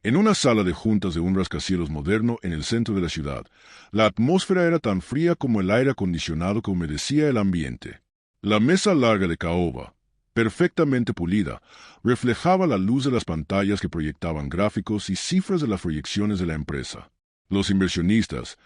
En una sala de juntas de un rascacielos moderno en el centro de la ciudad, la atmósfera era tan fría como el aire acondicionado que humedecía el ambiente. La mesa larga de caoba, perfectamente pulida, reflejaba la luz de las pantallas que proyectaban gráficos y cifras de las proyecciones de la empresa. Los inversionistas,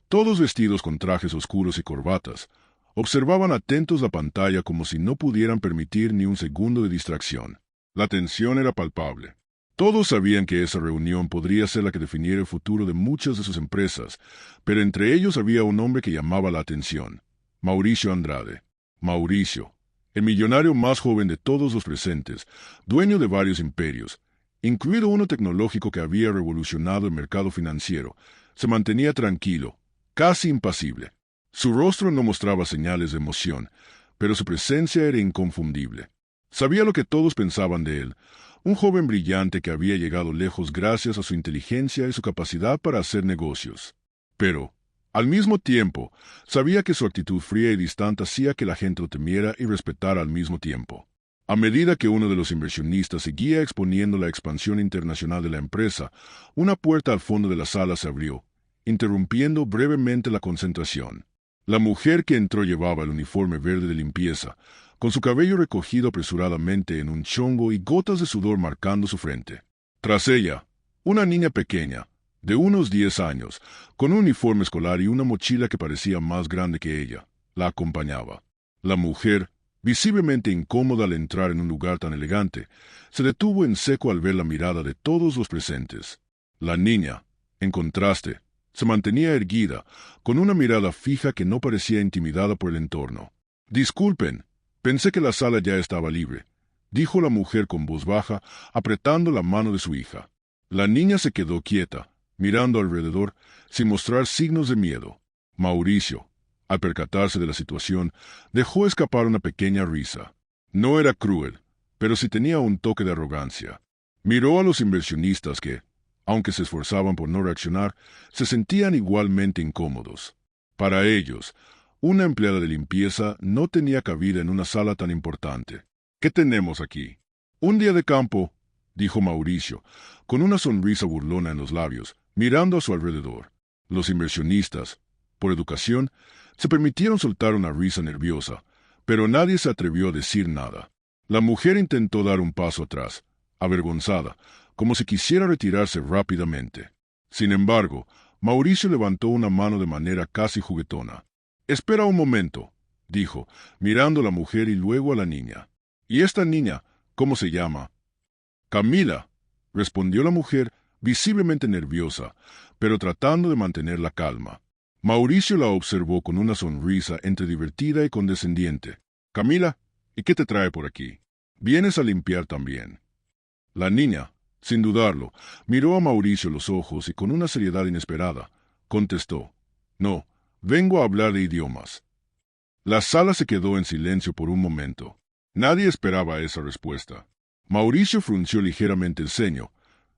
todos vestidos con trajes oscuros y corbatas, observaban atentos la pantalla como si no pudieran permitir ni un segundo de distracción. La tensión era palpable. Todos sabían que esa reunión podría ser la que definiera el futuro de muchas de sus empresas, pero entre ellos había un hombre que llamaba la atención: Mauricio Andrade. Mauricio, el millonario más joven de todos los presentes, dueño de varios imperios, incluido uno tecnológico que había revolucionado el mercado financiero, se mantenía tranquilo, casi impasible. Su rostro no mostraba señales de emoción, pero su presencia era inconfundible. Sabía lo que todos pensaban de él: un joven brillante que había llegado lejos gracias a su inteligencia y su capacidad para hacer negocios. Pero, al mismo tiempo, sabía que su actitud fría y distante hacía que la gente lo temiera y respetara al mismo tiempo. A medida que uno de los inversionistas seguía exponiendo la expansión internacional de la empresa, una puerta al fondo de la sala se abrió, interrumpiendo brevemente la concentración. La mujer que entró llevaba el uniforme verde de limpieza, con su cabello recogido apresuradamente en un chongo y gotas de sudor marcando su frente. Tras ella, una niña pequeña, de unos 10 años, con un uniforme escolar y una mochila que parecía más grande que ella, la acompañaba. La mujer, visiblemente incómoda al entrar en un lugar tan elegante, se detuvo en seco al ver la mirada de todos los presentes. La niña, en contraste, se mantenía erguida, con una mirada fija que no parecía intimidada por el entorno. «Disculpen, pensé que la sala ya estaba libre», dijo la mujer con voz baja, apretando la mano de su hija. La niña se quedó quieta, mirando alrededor, sin mostrar signos de miedo. Mauricio, al percatarse de la situación, dejó escapar una pequeña risa. No era cruel, pero sí tenía un toque de arrogancia. Miró a los inversionistas que, aunque se esforzaban por no reaccionar, se sentían igualmente incómodos. Para ellos, una empleada de limpieza no tenía cabida en una sala tan importante. «¿Qué tenemos aquí?» «Un día de campo», dijo Mauricio, con una sonrisa burlona en los labios, mirando a su alrededor. Los inversionistas, por educación, se permitieron soltar una risa nerviosa, pero nadie se atrevió a decir nada. La mujer intentó dar un paso atrás, avergonzada, como si quisiera retirarse rápidamente. Sin embargo, Mauricio levantó una mano de manera casi juguetona. «Espera un momento», dijo, mirando a la mujer y luego a la niña. «¿Y esta niña, cómo se llama?» «Camila», respondió la mujer, visiblemente nerviosa, pero tratando de mantener la calma. Mauricio la observó con una sonrisa entre divertida y condescendiente. «Camila, ¿y qué te trae por aquí? ¿Vienes a limpiar también?» La niña, sin dudarlo, miró a Mauricio los ojos y con una seriedad inesperada, contestó: «No, vengo a hablar de idiomas». La sala se quedó en silencio por un momento. Nadie esperaba esa respuesta. Mauricio frunció ligeramente el ceño,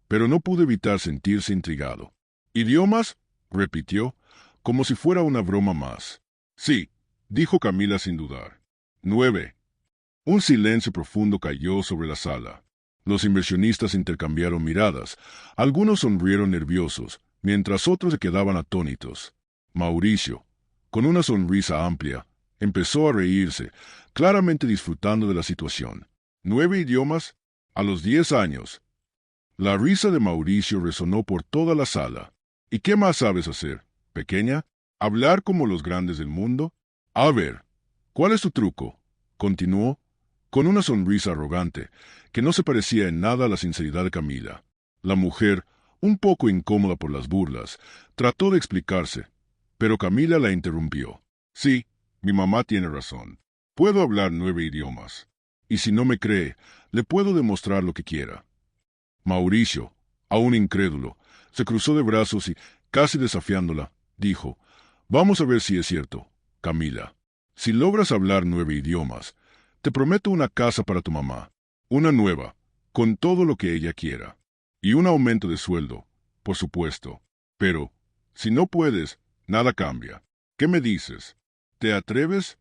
pero no pudo evitar sentirse intrigado. «¿Idiomas?», repitió, como si fuera una broma más. «Sí», dijo Camila sin dudar. «9». Un silencio profundo cayó sobre la sala. Los inversionistas intercambiaron miradas. Algunos sonrieron nerviosos, mientras otros se quedaban atónitos. Mauricio, con una sonrisa amplia, empezó a reírse, claramente disfrutando de la situación. «¿9 idiomas? A los 10 años». La risa de Mauricio resonó por toda la sala. «¿Y qué más sabes hacer, pequeña? ¿Hablar como los grandes del mundo? A ver, ¿cuál es tu truco?», continuó, con una sonrisa arrogante, que no se parecía en nada a la sinceridad de Camila. La mujer, un poco incómoda por las burlas, trató de explicarse, pero Camila la interrumpió. «Sí, mi mamá tiene razón. Puedo hablar 9 idiomas. Y si no me cree, le puedo demostrar lo que quiera». Mauricio, aún incrédulo, se cruzó de brazos y, casi desafiándola, dijo: «Vamos a ver si es cierto, Camila. Si logras hablar 9 idiomas, te prometo una casa para tu mamá, una nueva, con todo lo que ella quiera, y un aumento de sueldo, por supuesto. Pero, si no puedes, nada cambia. ¿Qué me dices? ¿Te atreves?»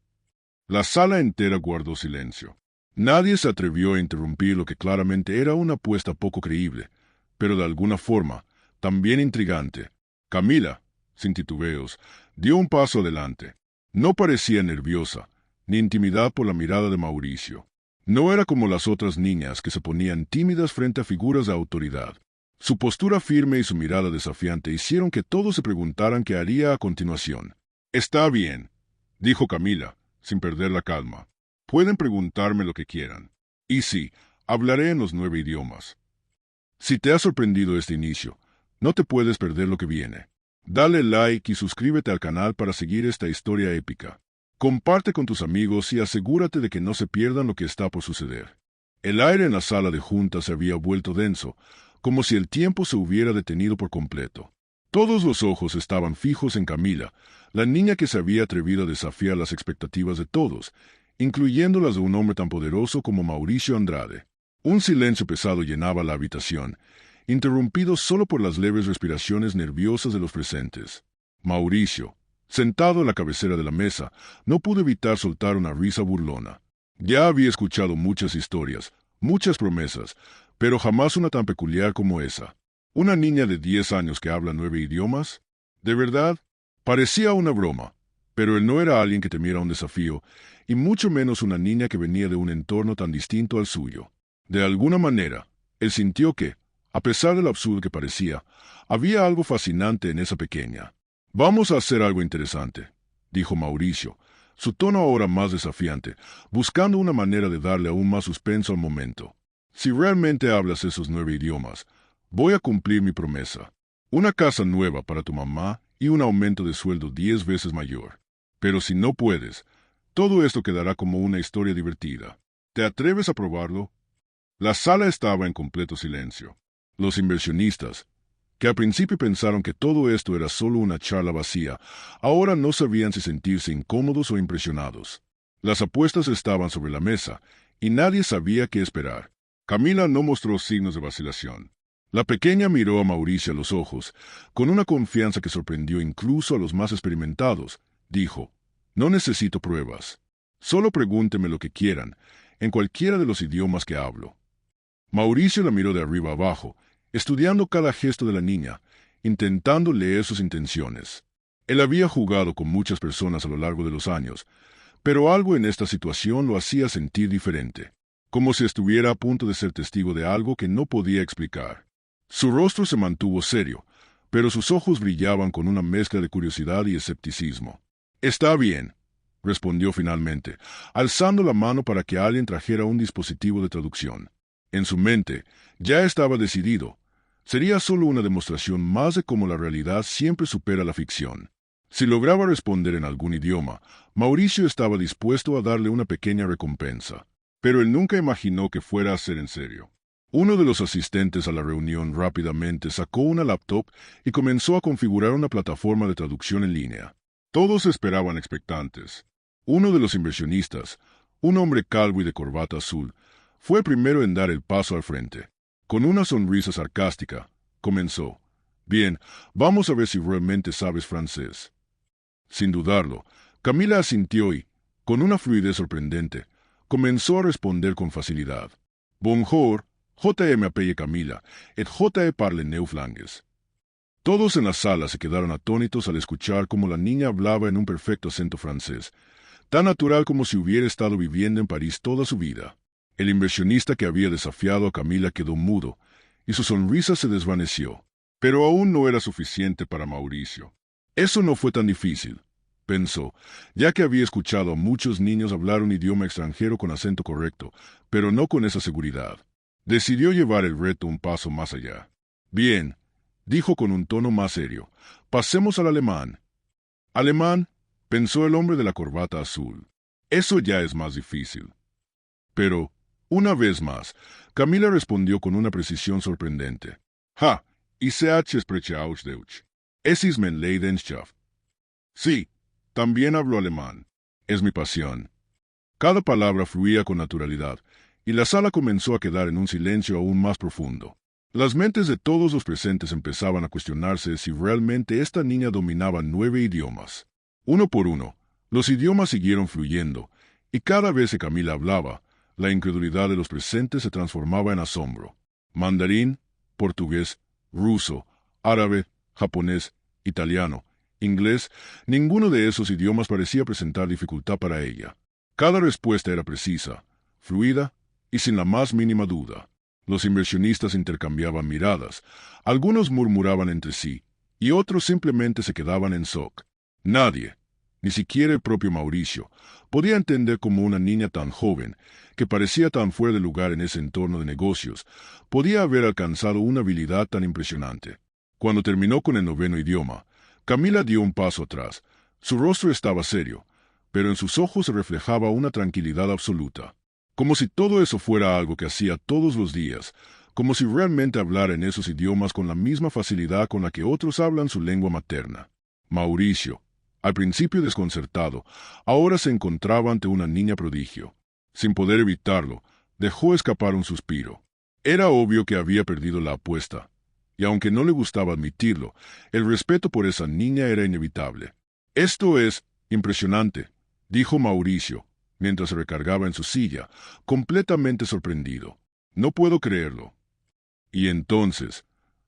La sala entera guardó silencio. Nadie se atrevió a interrumpir lo que claramente era una apuesta poco creíble, pero de alguna forma, también intrigante. Camila, sin titubeos, dio un paso adelante. No parecía nerviosa, ni intimidada por la mirada de Mauricio. No era como las otras niñas que se ponían tímidas frente a figuras de autoridad. Su postura firme y su mirada desafiante hicieron que todos se preguntaran qué haría a continuación. «Está bien», dijo Camila, sin perder la calma. «Pueden preguntarme lo que quieran. Y sí, hablaré en los 9 idiomas. Si te ha sorprendido este inicio, no te puedes perder lo que viene. Dale like y suscríbete al canal para seguir esta historia épica. Comparte con tus amigos y asegúrate de que no se pierdan lo que está por suceder». El aire en la sala de juntas se había vuelto denso, como si el tiempo se hubiera detenido por completo. Todos los ojos estaban fijos en Camila, la niña que se había atrevido a desafiar las expectativas de todos, incluyendo las de un hombre tan poderoso como Mauricio Andrade. Un silencio pesado llenaba la habitación, interrumpido solo por las leves respiraciones nerviosas de los presentes. Mauricio, sentado en la cabecera de la mesa, no pudo evitar soltar una risa burlona. Ya había escuchado muchas historias, muchas promesas, pero jamás una tan peculiar como esa. ¿Una niña de 10 años que habla 9 idiomas? ¿De verdad? Parecía una broma, pero él no era alguien que temiera un desafío, y mucho menos una niña que venía de un entorno tan distinto al suyo. De alguna manera, él sintió que, a pesar de lo absurdo que parecía, había algo fascinante en esa pequeña. «Vamos a hacer algo interesante», dijo Mauricio, su tono ahora más desafiante, buscando una manera de darle aún más suspenso al momento. «Si realmente hablas esos 9 idiomas, voy a cumplir mi promesa. Una casa nueva para tu mamá y un aumento de sueldo 10 veces mayor. Pero si no puedes, todo esto quedará como una historia divertida. ¿Te atreves a probarlo?» La sala estaba en completo silencio. Los inversionistas, que al principio pensaron que todo esto era solo una charla vacía, ahora no sabían si sentirse incómodos o impresionados. Las apuestas estaban sobre la mesa, y nadie sabía qué esperar. Camila no mostró signos de vacilación. La pequeña miró a Mauricio a los ojos, con una confianza que sorprendió incluso a los más experimentados. Dijo: «No necesito pruebas. Solo pregúnteme lo que quieran, en cualquiera de los idiomas que hablo». Mauricio la miró de arriba abajo, estudiando cada gesto de la niña, intentando leer sus intenciones. Él había jugado con muchas personas a lo largo de los años, pero algo en esta situación lo hacía sentir diferente, como si estuviera a punto de ser testigo de algo que no podía explicar. Su rostro se mantuvo serio, pero sus ojos brillaban con una mezcla de curiosidad y escepticismo. «Está bien», respondió finalmente, alzando la mano para que alguien trajera un dispositivo de traducción. En su mente, ya estaba decidido. Sería solo una demostración más de cómo la realidad siempre supera la ficción. Si lograba responder en algún idioma, Mauricio estaba dispuesto a darle una pequeña recompensa. Pero él nunca imaginó que fuera a ser en serio. Uno de los asistentes a la reunión rápidamente sacó una laptop y comenzó a configurar una plataforma de traducción en línea. Todos esperaban expectantes. Uno de los inversionistas, un hombre calvo y de corbata azul, fue el primero en dar el paso al frente. Con una sonrisa sarcástica, comenzó: «Bien, vamos a ver si realmente sabes francés». Sin dudarlo, Camila asintió y, con una fluidez sorprendente, comenzó a responder con facilidad. «Bonjour, je m'appelle Camila, et je parle neuflangues». Todos en la sala se quedaron atónitos al escuchar cómo la niña hablaba en un perfecto acento francés, tan natural como si hubiera estado viviendo en París toda su vida. El inversionista que había desafiado a Camila quedó mudo, y su sonrisa se desvaneció. Pero aún no era suficiente para Mauricio. Eso no fue tan difícil, pensó, ya que había escuchado a muchos niños hablar un idioma extranjero con acento correcto, pero no con esa seguridad. Decidió llevar el reto un paso más allá. «Bien», dijo con un tono más serio, «pasemos al alemán». «¿Alemán?», pensó el hombre de la corbata azul. «Eso ya es más difícil». Pero, una vez más, Camila respondió con una precisión sorprendente. «Ja, ich spreche auch Deutsch. Es ist meine Leidenschaft». «Sí, también hablo alemán. Es mi pasión». Cada palabra fluía con naturalidad, y la sala comenzó a quedar en un silencio aún más profundo. Las mentes de todos los presentes empezaban a cuestionarse si realmente esta niña dominaba 9 idiomas. Uno por uno, los idiomas siguieron fluyendo, y cada vez que Camila hablaba, la incredulidad de los presentes se transformaba en asombro. Mandarín, portugués, ruso, árabe, japonés, italiano, inglés. Ninguno de esos idiomas parecía presentar dificultad para ella. Cada respuesta era precisa, fluida y sin la más mínima duda. Los inversionistas intercambiaban miradas, algunos murmuraban entre sí, y otros simplemente se quedaban en shock. Nadie, ni siquiera el propio Mauricio, podía entender cómo una niña tan joven, que parecía tan fuera de lugar en ese entorno de negocios, podía haber alcanzado una habilidad tan impresionante. Cuando terminó con el noveno idioma, Camila dio un paso atrás. Su rostro estaba serio, pero en sus ojos se reflejaba una tranquilidad absoluta. Como si todo eso fuera algo que hacía todos los días, como si realmente hablara en esos idiomas con la misma facilidad con la que otros hablan su lengua materna. Mauricio, al principio desconcertado, ahora se encontraba ante una niña prodigio. Sin poder evitarlo, dejó escapar un suspiro. Era obvio que había perdido la apuesta, y aunque no le gustaba admitirlo, el respeto por esa niña era inevitable. «Esto es impresionante», dijo Mauricio, mientras se recargaba en su silla, completamente sorprendido. «No puedo creerlo». Y entonces,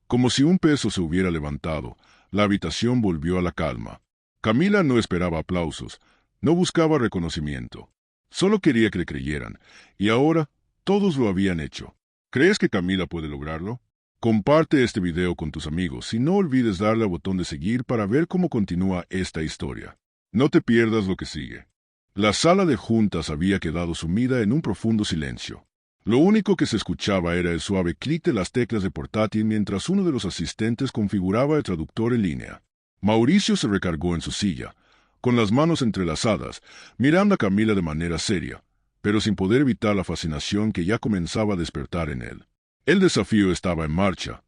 como si un peso se hubiera levantado, la habitación volvió a la calma. Camila no esperaba aplausos, no buscaba reconocimiento. Solo quería que le creyeran, y ahora todos lo habían hecho. ¿Crees que Camila puede lograrlo? Comparte este video con tus amigos y no olvides darle al botón de seguir para ver cómo continúa esta historia. No te pierdas lo que sigue. La sala de juntas había quedado sumida en un profundo silencio. Lo único que se escuchaba era el suave clic de las teclas de portátil mientras uno de los asistentes configuraba el traductor en línea. Mauricio se recargó en su silla, con las manos entrelazadas, mirando a Camila de manera seria, pero sin poder evitar la fascinación que ya comenzaba a despertar en él. El desafío estaba en marcha,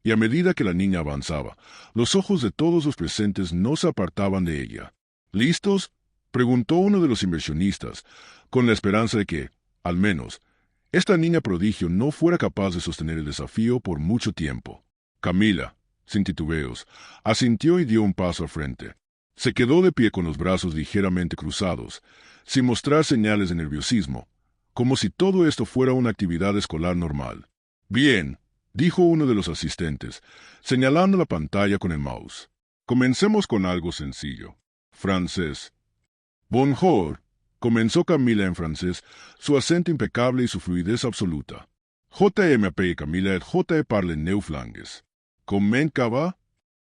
y a medida que la niña avanzaba, los ojos de todos los presentes no se apartaban de ella. ¿Listos?, preguntó uno de los inversionistas, con la esperanza de que, al menos, esta niña prodigio no fuera capaz de sostener el desafío por mucho tiempo. Camila, sin titubeos, asintió y dio un paso al frente. Se quedó de pie con los brazos ligeramente cruzados, sin mostrar señales de nerviosismo, como si todo esto fuera una actividad escolar normal. «Bien», dijo uno de los asistentes, señalando la pantalla con el mouse. «Comencemos con algo sencillo. Francés». «Bonjour», comenzó Camila en francés, su acento impecable y su fluidez absoluta. «JMP Camila et J parle neuflangues. Comment ça va?»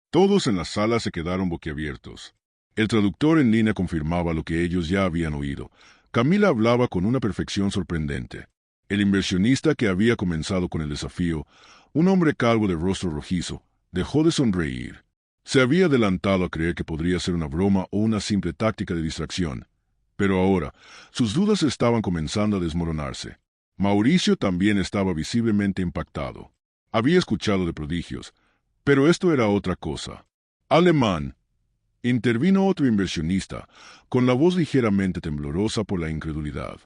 Todos en la sala se quedaron boquiabiertos. El traductor en línea confirmaba lo que ellos ya habían oído. Camila hablaba con una perfección sorprendente. El inversionista que había comenzado con el desafío, un hombre calvo de rostro rojizo, dejó de sonreír. Se había adelantado a creer que podría ser una broma o una simple táctica de distracción. Pero ahora, sus dudas estaban comenzando a desmoronarse. Mauricio también estaba visiblemente impactado. Había escuchado de prodigios, pero esto era otra cosa. «Alemán», intervino otro inversionista, con la voz ligeramente temblorosa por la incredulidad.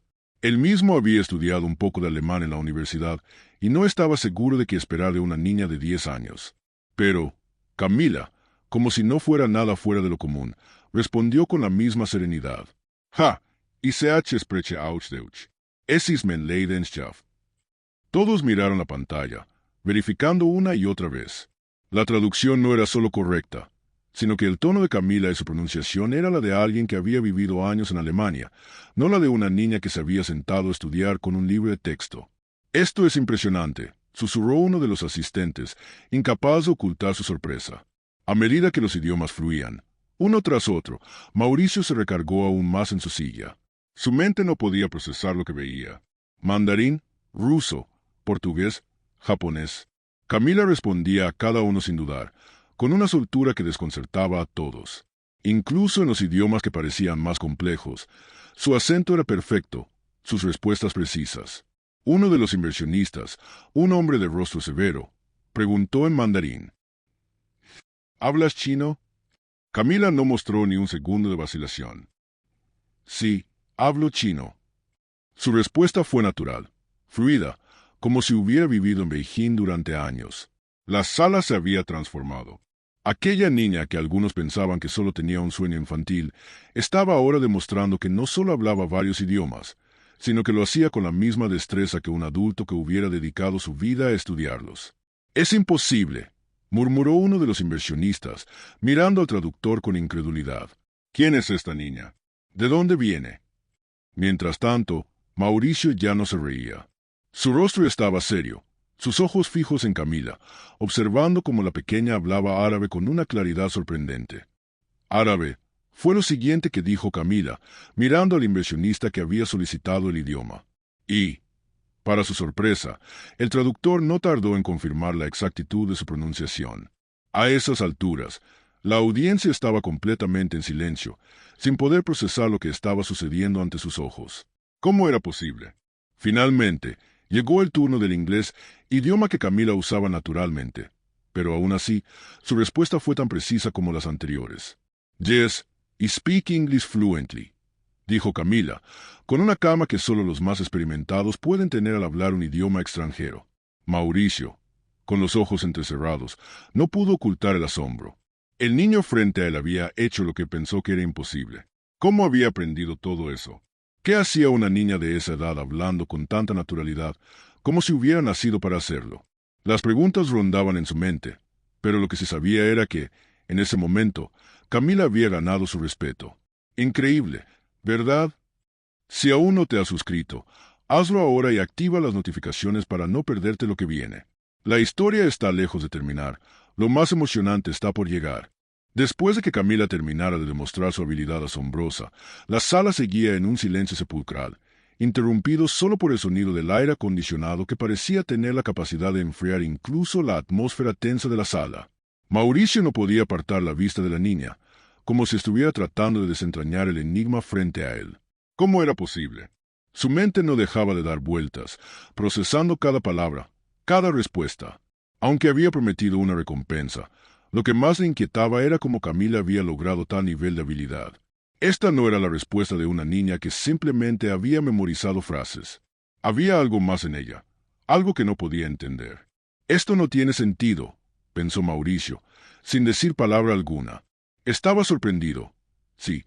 Él mismo había estudiado un poco de alemán en la universidad y no estaba seguro de qué esperar de una niña de 10 años. Pero Camila, como si no fuera nada fuera de lo común, respondió con la misma serenidad. «Ja, ich spreche Deutsch. Es ist mein Leidenschaft». Todos miraron la pantalla, verificando una y otra vez. La traducción no era solo correcta, sino que el tono de Camila y su pronunciación era la de alguien que había vivido años en Alemania, no la de una niña que se había sentado a estudiar con un libro de texto. «Esto es impresionante», susurró uno de los asistentes, incapaz de ocultar su sorpresa. A medida que los idiomas fluían, uno tras otro, Mauricio se recargó aún más en su silla. Su mente no podía procesar lo que veía. Mandarín, ruso, portugués, japonés. Camila respondía a cada uno sin dudar, con una soltura que desconcertaba a todos. Incluso en los idiomas que parecían más complejos, su acento era perfecto, sus respuestas precisas. Uno de los inversionistas, un hombre de rostro severo, preguntó en mandarín. «¿Hablas chino?» Camila no mostró ni un segundo de vacilación. «Sí, hablo chino». Su respuesta fue natural, fluida, como si hubiera vivido en Beijing durante años. La sala se había transformado. Aquella niña que algunos pensaban que solo tenía un sueño infantil, estaba ahora demostrando que no solo hablaba varios idiomas, sino que lo hacía con la misma destreza que un adulto que hubiera dedicado su vida a estudiarlos. Es imposible, murmuró uno de los inversionistas, mirando al traductor con incredulidad. ¿Quién es esta niña? ¿De dónde viene? Mientras tanto, Mauricio ya no se reía. Su rostro estaba serio, sus ojos fijos en Camila, observando cómo la pequeña hablaba árabe con una claridad sorprendente. Árabe, fue lo siguiente que dijo Camila, mirando al inversionista que había solicitado el idioma. Y, para su sorpresa, el traductor no tardó en confirmar la exactitud de su pronunciación. A esas alturas, la audiencia estaba completamente en silencio, sin poder procesar lo que estaba sucediendo ante sus ojos. ¿Cómo era posible? Finalmente, llegó el turno del inglés, idioma que Camila usaba naturalmente, pero aún así, su respuesta fue tan precisa como las anteriores. Yes, I speak English fluently, dijo Camila, con una calma que solo los más experimentados pueden tener al hablar un idioma extranjero. Mauricio, con los ojos entrecerrados, no pudo ocultar el asombro. El niño frente a él había hecho lo que pensó que era imposible. ¿Cómo había aprendido todo eso? ¿Qué hacía una niña de esa edad hablando con tanta naturalidad, como si hubiera nacido para hacerlo? Las preguntas rondaban en su mente, pero lo que se sabía era que, en ese momento, Camila había ganado su respeto. Increíble, ¿verdad? Si aún no te has suscrito, hazlo ahora y activa las notificaciones para no perderte lo que viene. La historia está lejos de terminar, lo más emocionante está por llegar. Después de que Camila terminara de demostrar su habilidad asombrosa, la sala seguía en un silencio sepulcral, interrumpido solo por el sonido del aire acondicionado que parecía tener la capacidad de enfriar incluso la atmósfera tensa de la sala. Mauricio no podía apartar la vista de la niña, como si estuviera tratando de desentrañar el enigma frente a él. ¿Cómo era posible? Su mente no dejaba de dar vueltas, procesando cada palabra, cada respuesta. Aunque había prometido una recompensa, lo que más le inquietaba era cómo Camila había logrado tal nivel de habilidad. Esta no era la respuesta de una niña que simplemente había memorizado frases. Había algo más en ella, algo que no podía entender. Esto no tiene sentido, pensó Mauricio, sin decir palabra alguna. Estaba sorprendido, sí,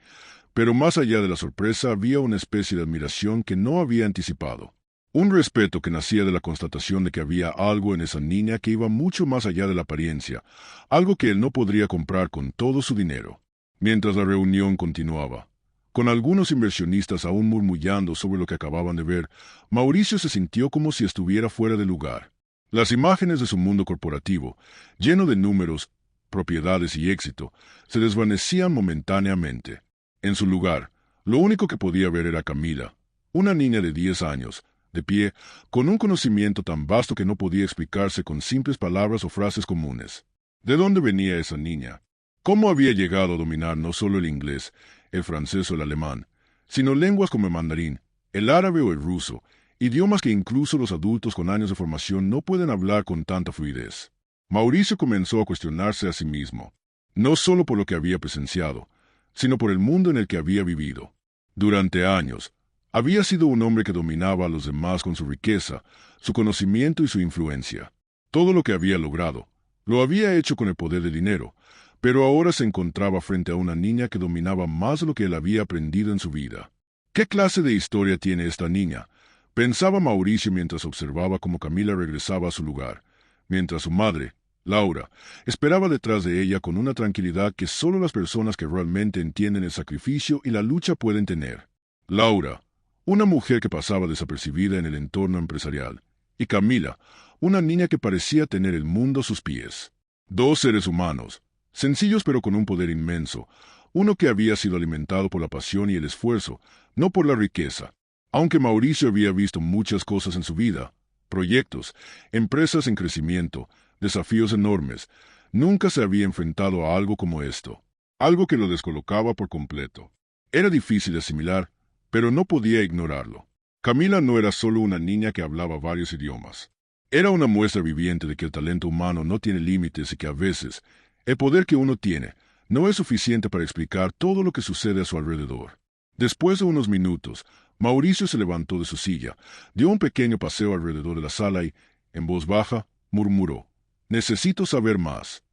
pero más allá de la sorpresa había una especie de admiración que no había anticipado. Un respeto que nacía de la constatación de que había algo en esa niña que iba mucho más allá de la apariencia, algo que él no podría comprar con todo su dinero. Mientras la reunión continuaba, con algunos inversionistas aún murmullando sobre lo que acababan de ver, Mauricio se sintió como si estuviera fuera de lugar. Las imágenes de su mundo corporativo, lleno de números, propiedades y éxito, se desvanecían momentáneamente. En su lugar, lo único que podía ver era Camila, una niña de 10 años, de pie, con un conocimiento tan vasto que no podía explicarse con simples palabras o frases comunes. ¿De dónde venía esa niña? ¿Cómo había llegado a dominar no solo el inglés, el francés o el alemán, sino lenguas como el mandarín, el árabe o el ruso, idiomas que incluso los adultos con años de formación no pueden hablar con tanta fluidez? Mauricio comenzó a cuestionarse a sí mismo, no solo por lo que había presenciado, sino por el mundo en el que había vivido. Durante años, había sido un hombre que dominaba a los demás con su riqueza, su conocimiento y su influencia. Todo lo que había logrado, lo había hecho con el poder del dinero, pero ahora se encontraba frente a una niña que dominaba más de lo que él había aprendido en su vida. ¿Qué clase de historia tiene esta niña?, pensaba Mauricio mientras observaba cómo Camila regresaba a su lugar, mientras su madre, Laura, esperaba detrás de ella con una tranquilidad que solo las personas que realmente entienden el sacrificio y la lucha pueden tener. Laura, una mujer que pasaba desapercibida en el entorno empresarial, y Camila, una niña que parecía tener el mundo a sus pies. Dos seres humanos, sencillos pero con un poder inmenso, uno que había sido alimentado por la pasión y el esfuerzo, no por la riqueza. Aunque Mauricio había visto muchas cosas en su vida, proyectos, empresas en crecimiento, desafíos enormes, nunca se había enfrentado a algo como esto, algo que lo descolocaba por completo. Era difícil de asimilar, pero no podía ignorarlo. Camila no era solo una niña que hablaba varios idiomas. Era una muestra viviente de que el talento humano no tiene límites y que a veces, el poder que uno tiene no es suficiente para explicar todo lo que sucede a su alrededor. Después de unos minutos, Mauricio se levantó de su silla, dio un pequeño paseo alrededor de la sala y, en voz baja, murmuró: «Necesito saber más».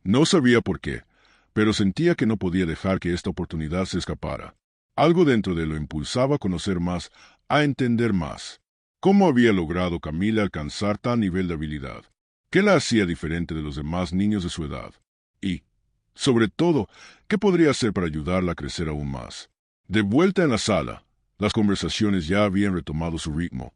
No sabía por qué, pero sentía que no podía dejar que esta oportunidad se escapara. Algo dentro de él lo impulsaba a conocer más, a entender más. ¿Cómo había logrado Camila alcanzar tal nivel de habilidad? ¿Qué la hacía diferente de los demás niños de su edad? Y, sobre todo, ¿qué podría hacer para ayudarla a crecer aún más? De vuelta en la sala, las conversaciones ya habían retomado su ritmo,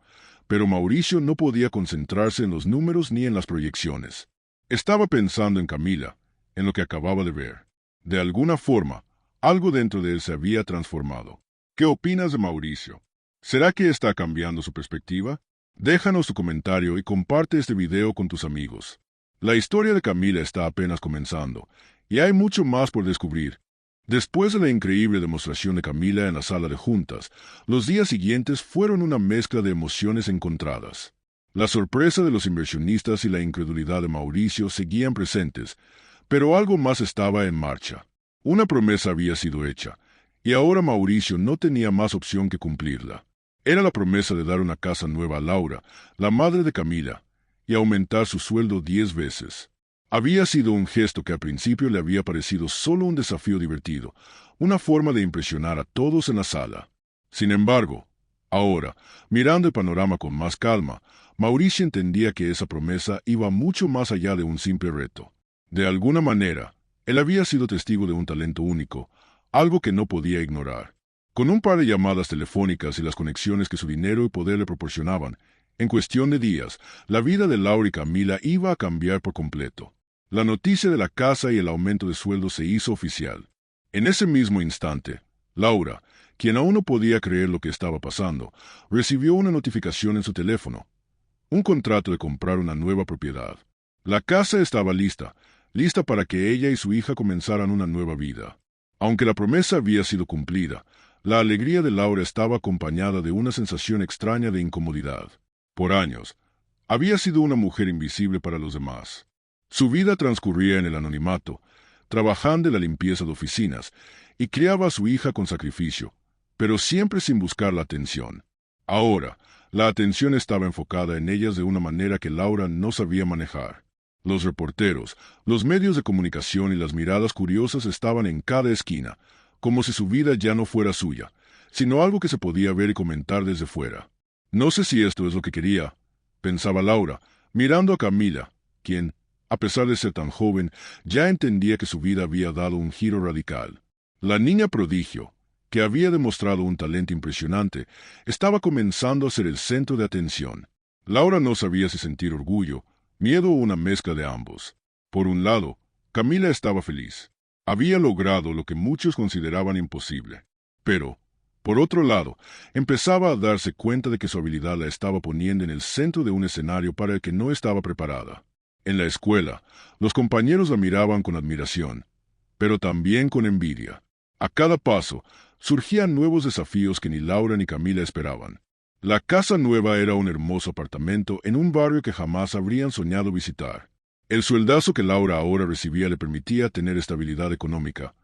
pero Mauricio no podía concentrarse en los números ni en las proyecciones. Estaba pensando en Camila, en lo que acababa de ver. De alguna forma, algo dentro de él se había transformado. ¿Qué opinas de Mauricio? ¿Será que está cambiando su perspectiva? Déjanos tu comentario y comparte este video con tus amigos. La historia de Camila está apenas comenzando, y hay mucho más por descubrir. Después de la increíble demostración de Camila en la sala de juntas, los días siguientes fueron una mezcla de emociones encontradas. La sorpresa de los inversionistas y la incredulidad de Mauricio seguían presentes, pero algo más estaba en marcha. Una promesa había sido hecha, y ahora Mauricio no tenía más opción que cumplirla. Era la promesa de dar una casa nueva a Laura, la madre de Camila, y aumentar su sueldo 10 veces. Había sido un gesto que al principio le había parecido solo un desafío divertido, una forma de impresionar a todos en la sala. Sin embargo, ahora, mirando el panorama con más calma, Mauricio entendía que esa promesa iba mucho más allá de un simple reto. De alguna manera, él había sido testigo de un talento único, algo que no podía ignorar. Con un par de llamadas telefónicas y las conexiones que su dinero y poder le proporcionaban, en cuestión de días, la vida de Laura y Camila iba a cambiar por completo. La noticia de la casa y el aumento de sueldo se hizo oficial. En ese mismo instante, Laura, quien aún no podía creer lo que estaba pasando, recibió una notificación en su teléfono. Un contrato de comprar una nueva propiedad. La casa estaba lista para que ella y su hija comenzaran una nueva vida. Aunque la promesa había sido cumplida, la alegría de Laura estaba acompañada de una sensación extraña de incomodidad. Por años, había sido una mujer invisible para los demás. Su vida transcurría en el anonimato, trabajando en la limpieza de oficinas, y criaba a su hija con sacrificio, pero siempre sin buscar la atención. Ahora, la atención estaba enfocada en ellas de una manera que Laura no sabía manejar. Los reporteros, los medios de comunicación y las miradas curiosas estaban en cada esquina, como si su vida ya no fuera suya, sino algo que se podía ver y comentar desde fuera. No sé si esto es lo que quería, pensaba Laura, mirando a Camila, quien, a pesar de ser tan joven, ya entendía que su vida había dado un giro radical. La niña prodigio, que había demostrado un talento impresionante, estaba comenzando a ser el centro de atención. Laura no sabía si sentir orgullo, miedo o una mezcla de ambos. Por un lado, Camila estaba feliz. Había logrado lo que muchos consideraban imposible. Pero, por otro lado, empezaba a darse cuenta de que su habilidad la estaba poniendo en el centro de un escenario para el que no estaba preparada. En la escuela, los compañeros la miraban con admiración, pero también con envidia. A cada paso, surgían nuevos desafíos que ni Laura ni Camila esperaban. La casa nueva era un hermoso apartamento en un barrio que jamás habrían soñado visitar. El sueldazo que Laura ahora recibía le permitía tener estabilidad económica,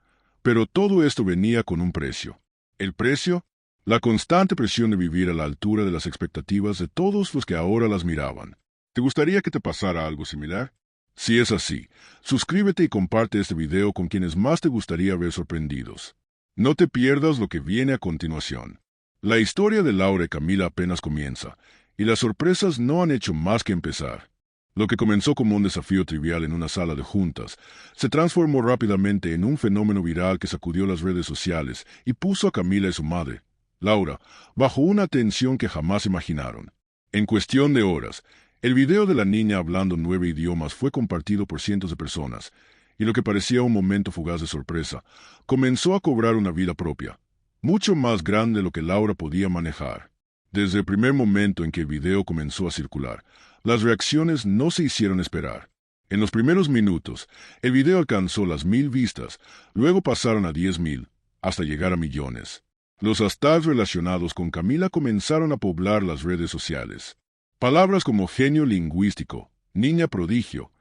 pero todo esto venía con un precio. ¿El precio? La constante presión de vivir a la altura de las expectativas de todos los que ahora las miraban. ¿Te gustaría que te pasara algo similar? Si es así, suscríbete y comparte este video con quienes más te gustaría ver sorprendidos. No te pierdas lo que viene a continuación. La historia de Laura y Camila apenas comienza, y las sorpresas no han hecho más que empezar. Lo que comenzó como un desafío trivial en una sala de juntas, se transformó rápidamente en un fenómeno viral que sacudió las redes sociales y puso a Camila y su madre, Laura, bajo una tensión que jamás imaginaron. En cuestión de horas, el video de la niña hablando 9 idiomas fue compartido por cientos de personas, y lo que parecía un momento fugaz de sorpresa, comenzó a cobrar una vida propia, mucho más grande de lo que Laura podía manejar. Desde el primer momento en que el video comenzó a circular, las reacciones no se hicieron esperar. En los primeros minutos, el video alcanzó las 1000 vistas, luego pasaron a 10.000, hasta llegar a millones. Los hashtags relacionados con Camila comenzaron a poblar las redes sociales. Palabras como genio lingüístico, niña prodigio,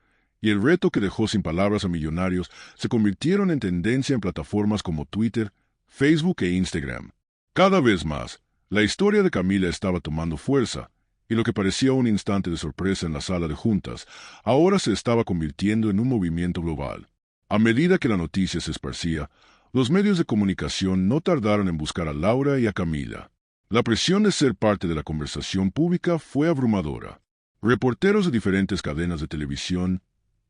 y el reto que dejó sin palabras a millonarios se convirtieron en tendencia en plataformas como Twitter, Facebook e Instagram. Cada vez más, la historia de Camila estaba tomando fuerza, y lo que parecía un instante de sorpresa en la sala de juntas, ahora se estaba convirtiendo en un movimiento global. A medida que la noticia se esparcía, los medios de comunicación no tardaron en buscar a Laura y a Camila. La presión de ser parte de la conversación pública fue abrumadora. Reporteros de diferentes cadenas de televisión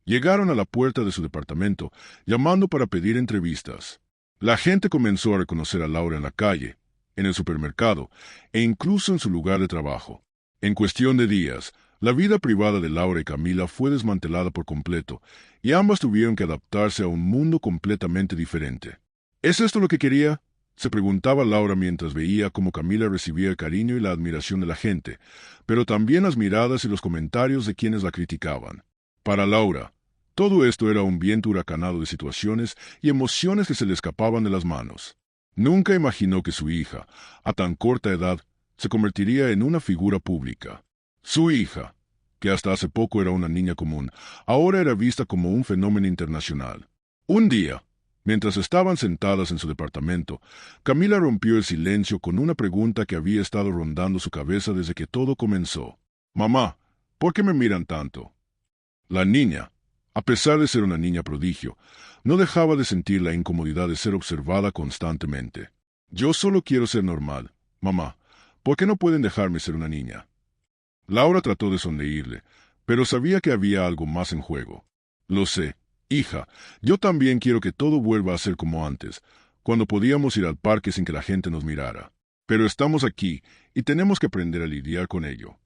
llegaron a la puerta de su departamento, llamando para pedir entrevistas. La gente comenzó a reconocer a Laura en la calle, en el supermercado e incluso en su lugar de trabajo. En cuestión de días, la vida privada de Laura y Camila fue desmantelada por completo, y ambas tuvieron que adaptarse a un mundo completamente diferente. ¿Es esto lo que quería?, se preguntaba Laura mientras veía cómo Camila recibía el cariño y la admiración de la gente, pero también las miradas y los comentarios de quienes la criticaban. Para Laura, todo esto era un viento huracanado de situaciones y emociones que se le escapaban de las manos. Nunca imaginó que su hija, a tan corta edad, se convertiría en una figura pública. Su hija, que hasta hace poco era una niña común, ahora era vista como un fenómeno internacional. Un día, mientras estaban sentadas en su departamento, Camila rompió el silencio con una pregunta que había estado rondando su cabeza desde que todo comenzó. «Mamá, ¿por qué me miran tanto?» La niña, a pesar de ser una niña prodigio, no dejaba de sentir la incomodidad de ser observada constantemente. «Yo solo quiero ser normal, mamá. ¿Por qué no pueden dejarme ser una niña?» Laura trató de sonreírle, pero sabía que había algo más en juego. «Lo sé, hija, yo también quiero que todo vuelva a ser como antes, cuando podíamos ir al parque sin que la gente nos mirara. Pero estamos aquí y tenemos que aprender a lidiar con ello».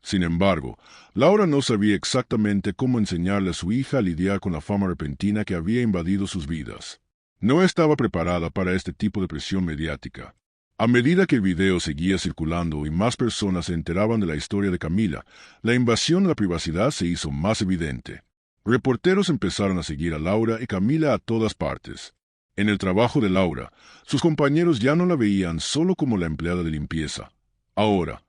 Sin embargo, Laura no sabía exactamente cómo enseñarle a su hija a lidiar con la fama repentina que había invadido sus vidas. No estaba preparada para este tipo de presión mediática. A medida que el video seguía circulando y más personas se enteraban de la historia de Camila, la invasión a la privacidad se hizo más evidente. Reporteros empezaron a seguir a Laura y Camila a todas partes. En el trabajo de Laura, sus compañeros ya no la veían solo como la empleada de limpieza. Ahora,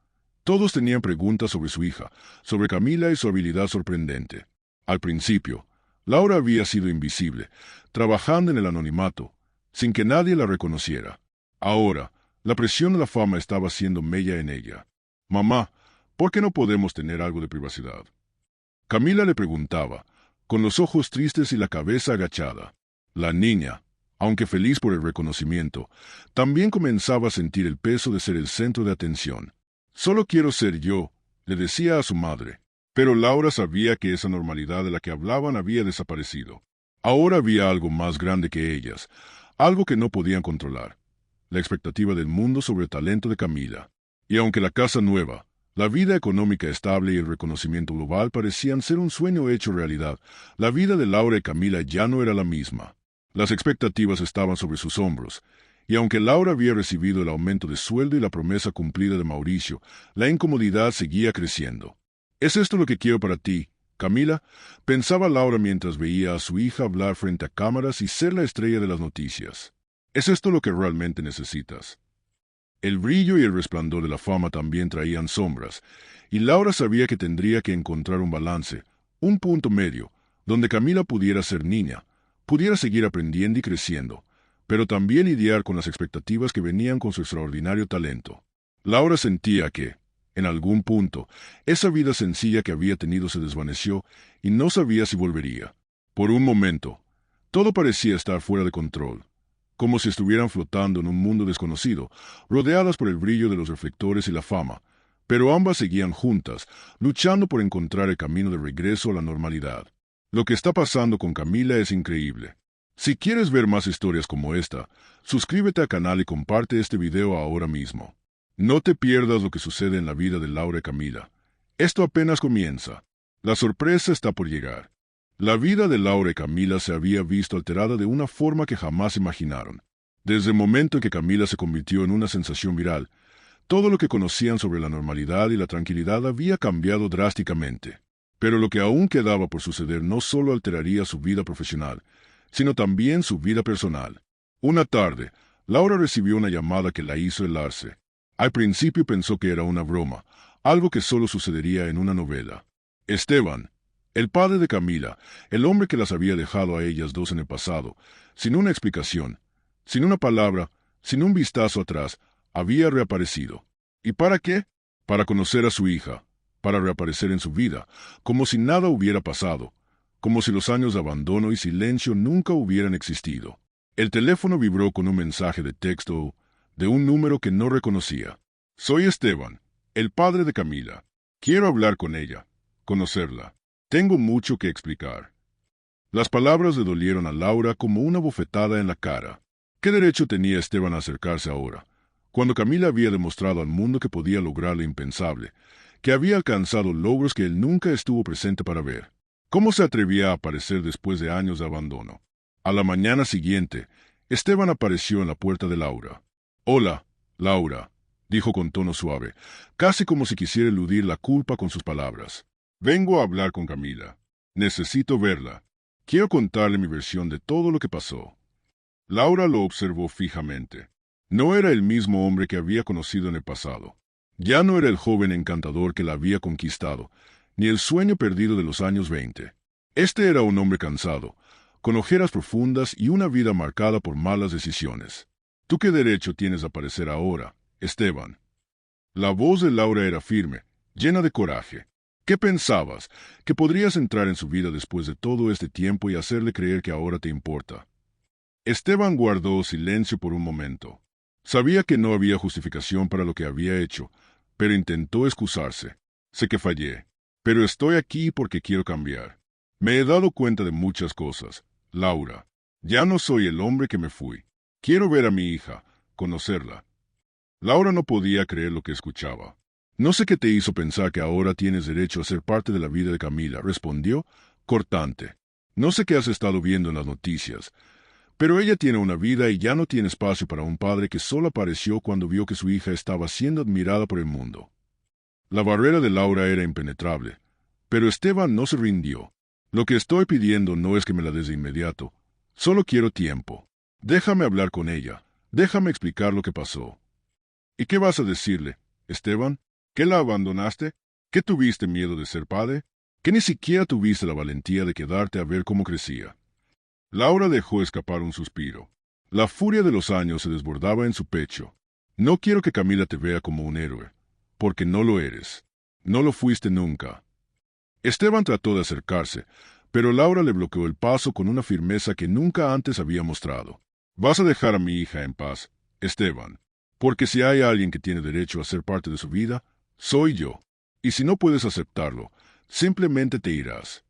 todos tenían preguntas sobre su hija, sobre Camila y su habilidad sorprendente. Al principio, Laura había sido invisible, trabajando en el anonimato, sin que nadie la reconociera. Ahora, la presión de la fama estaba haciendo mella en ella. «Mamá, ¿por qué no podemos tener algo de privacidad?», Camila le preguntaba, con los ojos tristes y la cabeza agachada. La niña, aunque feliz por el reconocimiento, también comenzaba a sentir el peso de ser el centro de atención. «Solo quiero ser yo», le decía a su madre. Pero Laura sabía que esa normalidad de la que hablaban había desaparecido. Ahora había algo más grande que ellas, algo que no podían controlar: la expectativa del mundo sobre el talento de Camila. Y aunque la casa nueva, la vida económica estable y el reconocimiento global parecían ser un sueño hecho realidad, la vida de Laura y Camila ya no era la misma. Las expectativas estaban sobre sus hombros, y aunque Laura había recibido el aumento de sueldo y la promesa cumplida de Mauricio, la incomodidad seguía creciendo. «¿Es esto lo que quiero para ti, Camila?», pensaba Laura mientras veía a su hija hablar frente a cámaras y ser la estrella de las noticias. «¿Es esto lo que realmente necesitas?». El brillo y el resplandor de la fama también traían sombras, y Laura sabía que tendría que encontrar un balance, un punto medio, donde Camila pudiera ser niña, pudiera seguir aprendiendo y creciendo, pero también lidiar con las expectativas que venían con su extraordinario talento. Laura sentía que, en algún punto, esa vida sencilla que había tenido se desvaneció y no sabía si volvería. Por un momento, todo parecía estar fuera de control, como si estuvieran flotando en un mundo desconocido, rodeadas por el brillo de los reflectores y la fama, pero ambas seguían juntas, luchando por encontrar el camino de regreso a la normalidad. Lo que está pasando con Camila es increíble. Si quieres ver más historias como esta, suscríbete al canal y comparte este video ahora mismo. No te pierdas lo que sucede en la vida de Laura y Camila. Esto apenas comienza. La sorpresa está por llegar. La vida de Laura y Camila se había visto alterada de una forma que jamás imaginaron. Desde el momento en que Camila se convirtió en una sensación viral, todo lo que conocían sobre la normalidad y la tranquilidad había cambiado drásticamente. Pero lo que aún quedaba por suceder no solo alteraría su vida profesional, sino también su vida personal. Una tarde, Laura recibió una llamada que la hizo helarse. Al principio pensó que era una broma, algo que solo sucedería en una novela. Esteban, el padre de Camila, el hombre que las había dejado a ellas dos en el pasado, sin una explicación, sin una palabra, sin un vistazo atrás, había reaparecido. ¿Y para qué? Para conocer a su hija, para reaparecer en su vida, como si nada hubiera pasado, como si los años de abandono y silencio nunca hubieran existido. El teléfono vibró con un mensaje de texto de un número que no reconocía. «Soy Esteban, el padre de Camila. Quiero hablar con ella, conocerla. Tengo mucho que explicar. Las palabras le dolieron a Laura como una bofetada en la cara. ¿Qué derecho tenía Esteban a acercarse ahora, cuando Camila había demostrado al mundo que podía lograr lo impensable, que había alcanzado logros que él nunca estuvo presente para ver? ¿Cómo se atrevía a aparecer después de años de abandono? A la mañana siguiente, Esteban apareció en la puerta de Laura. «Hola, Laura», dijo con tono suave, casi como si quisiera eludir la culpa con sus palabras. «Vengo a hablar con Camila. Necesito verla. Quiero contarle mi versión de todo lo que pasó». Laura lo observó fijamente. No era el mismo hombre que había conocido en el pasado. Ya no era el joven encantador que la había conquistado, ni el sueño perdido de los años 20. Este era un hombre cansado, con ojeras profundas y una vida marcada por malas decisiones. «¿Tú qué derecho tienes a aparecer ahora, Esteban?» La voz de Laura era firme, llena de coraje. «¿Qué pensabas? ¿Que podrías entrar en su vida después de todo este tiempo y hacerle creer que ahora te importa?» Esteban guardó silencio por un momento. Sabía que no había justificación para lo que había hecho, pero intentó excusarse. «Sé que fallé, pero estoy aquí porque quiero cambiar. Me he dado cuenta de muchas cosas, Laura. Ya no soy el hombre que me fui. Quiero ver a mi hija, conocerla». Laura no podía creer lo que escuchaba. «No sé qué te hizo pensar que ahora tienes derecho a ser parte de la vida de Camila», respondió, cortante. «No sé qué has estado viendo en las noticias, pero ella tiene una vida y ya no tiene espacio para un padre que solo apareció cuando vio que su hija estaba siendo admirada por el mundo». La barrera de Laura era impenetrable, pero Esteban no se rindió. «Lo que estoy pidiendo no es que me la des de inmediato. Solo quiero tiempo. Déjame hablar con ella. Déjame explicar lo que pasó». «¿Y qué vas a decirle, Esteban? ¿Que la abandonaste? ¿Que tuviste miedo de ser padre? ¿Que ni siquiera tuviste la valentía de quedarte a ver cómo crecía?» Laura dejó escapar un suspiro. La furia de los años se desbordaba en su pecho. «No quiero que Camila te vea como un héroe, porque no lo eres. No lo fuiste nunca». Esteban trató de acercarse, pero Laura le bloqueó el paso con una firmeza que nunca antes había mostrado. «Vas a dejar a mi hija en paz, Esteban, porque si hay alguien que tiene derecho a ser parte de su vida, soy yo. Y si no puedes aceptarlo, simplemente te irás».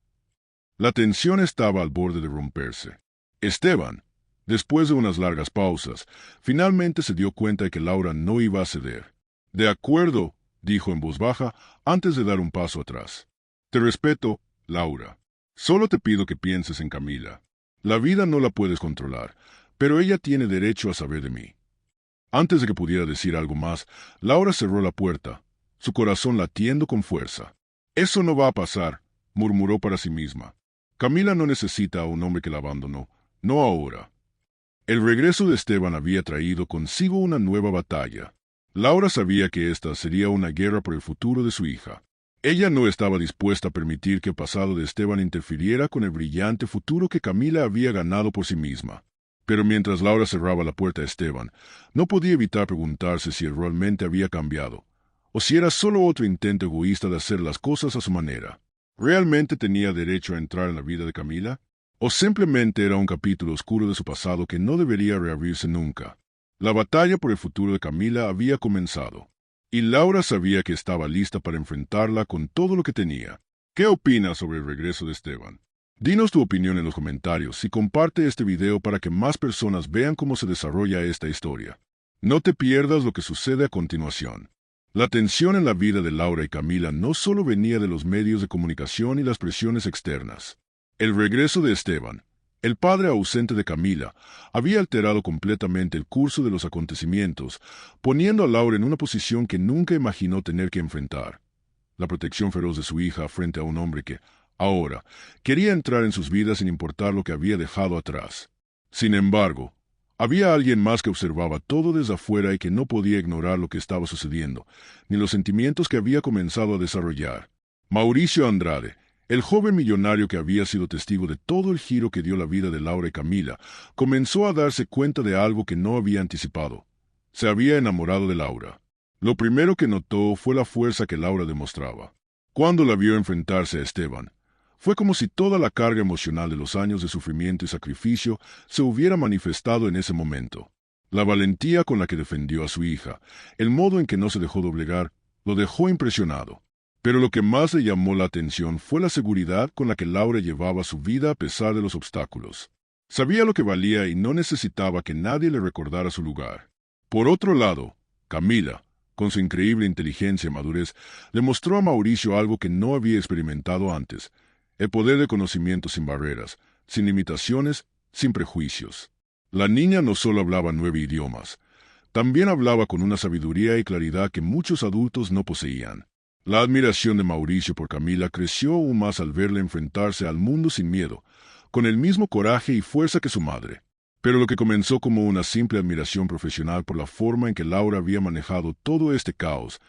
La tensión estaba al borde de romperse. Esteban, después de unas largas pausas, finalmente se dio cuenta de que Laura no iba a ceder. «De acuerdo», dijo en voz baja, antes de dar un paso atrás. «Te respeto, Laura. Solo te pido que pienses en Camila. La vida no la puedes controlar, pero ella tiene derecho a saber de mí». Antes de que pudiera decir algo más, Laura cerró la puerta, su corazón latiendo con fuerza. «Eso no va a pasar», murmuró para sí misma. «Camila no necesita a un hombre que la abandonó, no ahora». El regreso de Esteban había traído consigo una nueva batalla. Laura sabía que esta sería una guerra por el futuro de su hija. Ella no estaba dispuesta a permitir que el pasado de Esteban interfiriera con el brillante futuro que Camila había ganado por sí misma. Pero mientras Laura cerraba la puerta a Esteban, no podía evitar preguntarse si él realmente había cambiado, o si era solo otro intento egoísta de hacer las cosas a su manera. ¿Realmente tenía derecho a entrar en la vida de Camila? ¿O simplemente era un capítulo oscuro de su pasado que no debería reabrirse nunca? La batalla por el futuro de Camila había comenzado, y Laura sabía que estaba lista para enfrentarla con todo lo que tenía. ¿Qué opinas sobre el regreso de Esteban? Dinos tu opinión en los comentarios y comparte este video para que más personas vean cómo se desarrolla esta historia. No te pierdas lo que sucede a continuación. La tensión en la vida de Laura y Camila no solo venía de los medios de comunicación y las presiones externas. El regreso de Esteban, el padre ausente de Camila, había alterado completamente el curso de los acontecimientos, poniendo a Laura en una posición que nunca imaginó tener que enfrentar. La protección feroz de su hija frente a un hombre que, ahora, quería entrar en sus vidas sin importar lo que había dejado atrás. Sin embargo, había alguien más que observaba todo desde afuera y que no podía ignorar lo que estaba sucediendo, ni los sentimientos que había comenzado a desarrollar. Mauricio Andrade, el joven millonario que había sido testigo de todo el giro que dio la vida de Laura y Camila, comenzó a darse cuenta de algo que no había anticipado. Se había enamorado de Laura. Lo primero que notó fue la fuerza que Laura demostraba. Cuando la vio enfrentarse a Esteban, fue como si toda la carga emocional de los años de sufrimiento y sacrificio se hubiera manifestado en ese momento. La valentía con la que defendió a su hija, el modo en que no se dejó doblegar, lo dejó impresionado. Pero lo que más le llamó la atención fue la seguridad con la que Laura llevaba su vida a pesar de los obstáculos. Sabía lo que valía y no necesitaba que nadie le recordara su lugar. Por otro lado, Camila, con su increíble inteligencia y madurez, le mostró a Mauricio algo que no había experimentado antes: el poder de conocimiento sin barreras, sin limitaciones, sin prejuicios. La niña no solo hablaba 9 idiomas, también hablaba con una sabiduría y claridad que muchos adultos no poseían. La admiración de Mauricio por Camila creció aún más al verla enfrentarse al mundo sin miedo, con el mismo coraje y fuerza que su madre. Pero lo que comenzó como una simple admiración profesional por la forma en que Laura había manejado todo este caos,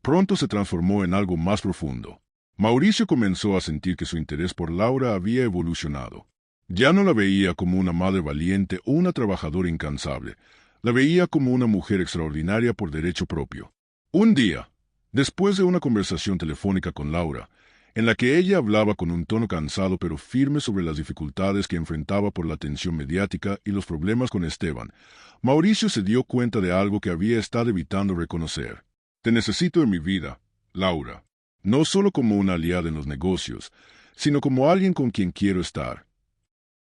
pronto se transformó en algo más profundo. Mauricio comenzó a sentir que su interés por Laura había evolucionado. Ya no la veía como una madre valiente o una trabajadora incansable, la veía como una mujer extraordinaria por derecho propio. Un día, después de una conversación telefónica con Laura, en la que ella hablaba con un tono cansado pero firme sobre las dificultades que enfrentaba por la atención mediática y los problemas con Esteban, Mauricio se dio cuenta de algo que había estado evitando reconocer. Te necesito en mi vida, Laura. No solo como una aliada en los negocios, sino como alguien con quien quiero estar.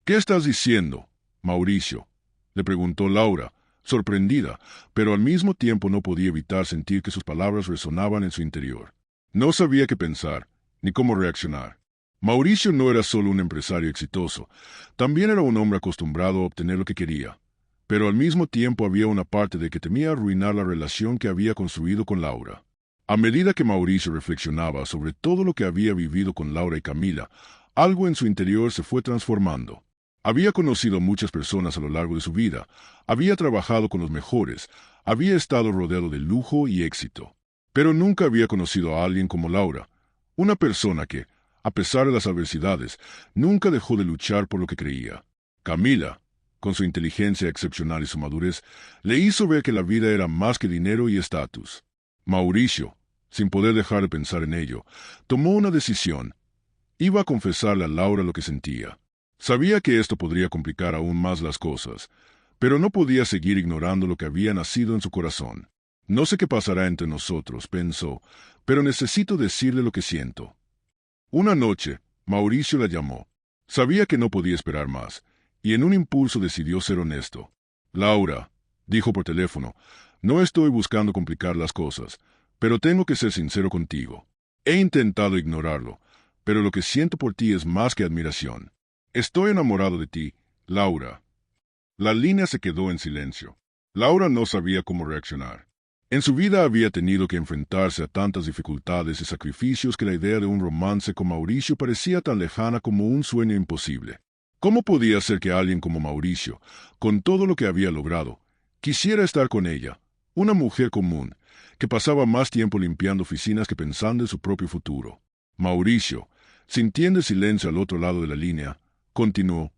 ¿Qué estás diciendo, Mauricio?, le preguntó Laura, sorprendida, pero al mismo tiempo no podía evitar sentir que sus palabras resonaban en su interior. No sabía qué pensar, ni cómo reaccionar. Mauricio no era solo un empresario exitoso, también era un hombre acostumbrado a obtener lo que quería. Pero al mismo tiempo había una parte de que temía arruinar la relación que había construido con Laura. A medida que Mauricio reflexionaba sobre todo lo que había vivido con Laura y Camila, algo en su interior se fue transformando. Había conocido a muchas personas a lo largo de su vida, había trabajado con los mejores, había estado rodeado de lujo y éxito. Pero nunca había conocido a alguien como Laura, una persona que, a pesar de las adversidades, nunca dejó de luchar por lo que creía. Camila, con su inteligencia excepcional y su madurez, le hizo ver que la vida era más que dinero y estatus. Mauricio, sin poder dejar de pensar en ello, tomó una decisión. Iba a confesarle a Laura lo que sentía. Sabía que esto podría complicar aún más las cosas, pero no podía seguir ignorando lo que había nacido en su corazón. No sé qué pasará entre nosotros, pensó, pero necesito decirle lo que siento. Una noche, Mauricio la llamó. Sabía que no podía esperar más, y en un impulso decidió ser honesto. Laura, dijo por teléfono, no estoy buscando complicar las cosas, pero tengo que ser sincero contigo. He intentado ignorarlo, pero lo que siento por ti es más que admiración. Estoy enamorado de ti, Laura. La línea se quedó en silencio. Laura no sabía cómo reaccionar. En su vida había tenido que enfrentarse a tantas dificultades y sacrificios que la idea de un romance con Mauricio parecía tan lejana como un sueño imposible. ¿Cómo podía ser que alguien como Mauricio, con todo lo que había logrado, quisiera estar con ella, una mujer común, que pasaba más tiempo limpiando oficinas que pensando en su propio futuro? Mauricio, sintiendo el silencio al otro lado de la línea, continuó.